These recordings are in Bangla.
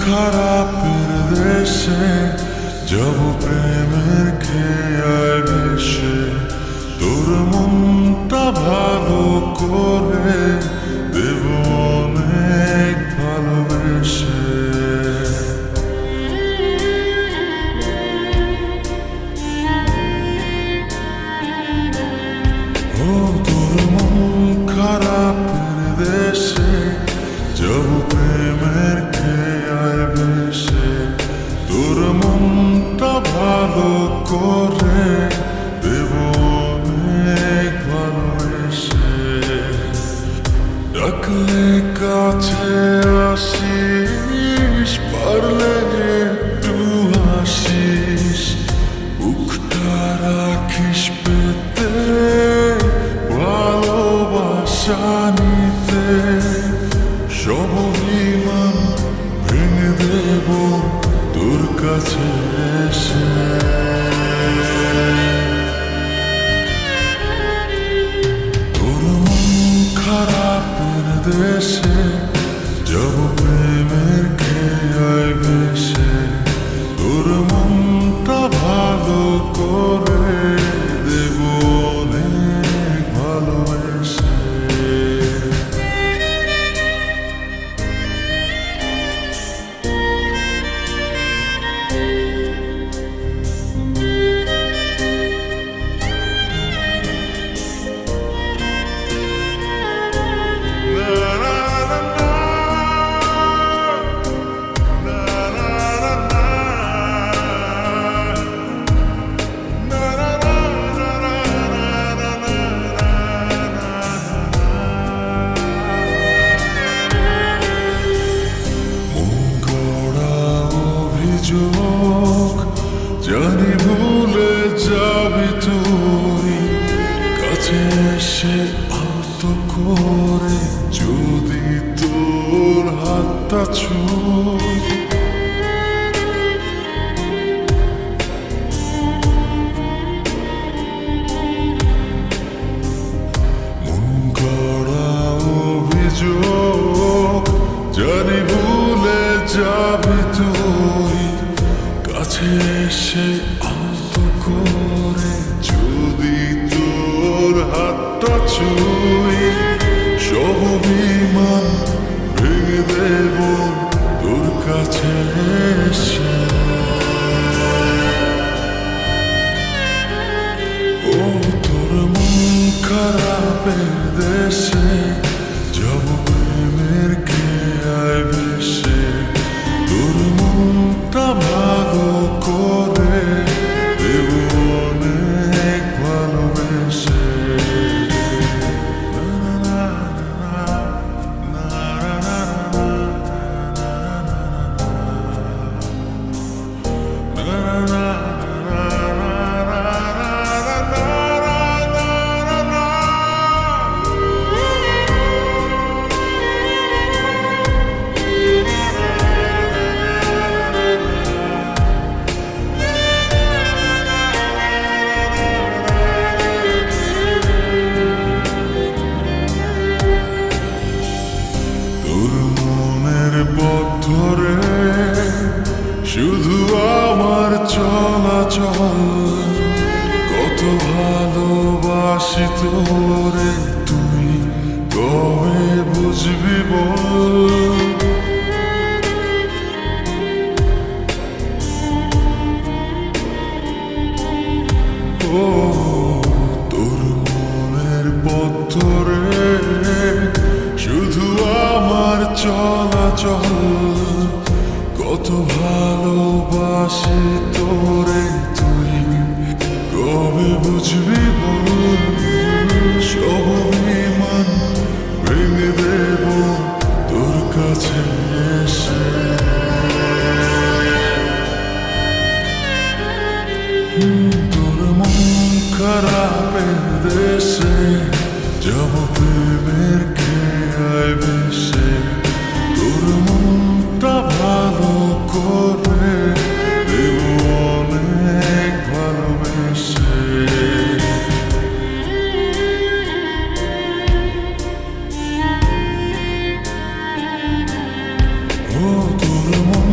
খারাপের দেশে যাব প্রেমের খেয়ায় ভেসে, তোর মনটা ভালো করে দেব অনেক ভালোবেসে। ও তোর মন খারাপের দেশে যাব প্রেমের খেয়ায় ভেসে, তোর মনটা ভালো করে দেব অনেক ভালোবেসে। ডাকলে কাছে আসিস, পারলে একটু হাসিস, বুকটা রাখিস পেতে ভালোবাসা নিতে। সব অভিমান ভেঙে দেব তোর কাছে এসে। তোর মন খারাপের দেশে যাব প্রেমের খেয়ায় ভেসে, তোর মনটা ভালো করে দেব অনেক ভালোবেসে। জানি ভুলে যাবি তুই, কাছে এসে আলতো করে যদি তোর হাতটা ছুঁই। মন গড়া অভিযোগ জানি ভুলে যাবি তুই, কাছে এসে আলতো করে যদি তোর হাতটা ছুঁই। সব অভিমান ভেঙে দেব তোর কাছে এসে। ও তোর মন খারাপের দেশে যাব প্রেমের খেয়ায় ভেসে, তোর মনটা ভালো করে দেব অনেক ভালোবেসে। তোর মনের পথ ধরে শুধু আমার চলাচল, কত ভালোবাসি তোরে তুই কবে বুঝবি বল। ও তোর মনের পথ ধরে শুধু আমার চলাচল, কত ভালোবাসি তোরে তুই কবে বুঝবি বল। সব অভিমান ভেঙে দেব তোর কাছে এসে। তোর মন খারাপের দেশে যাব প্রেমের খেয়ায় ভেসে, তোর মনটা ভালো করে দেব অনেক ভালোবেসে। ও তোর মন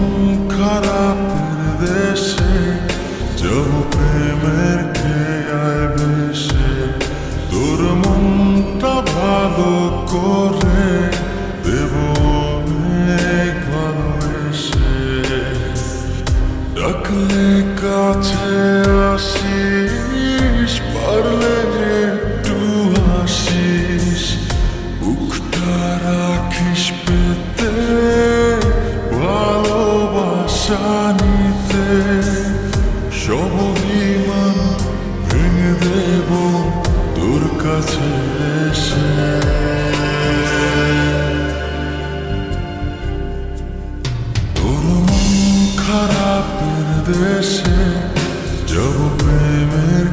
পারলে কাছে আসিস, পারলে একটু হাসিস, বুকটা রাখিস পেতে, ভালোবাসা নিতে। সব অভিমান ভেঙে দেব তোর কাছে এসে। তোর মন খারাপের দেশে যাব প্রেমের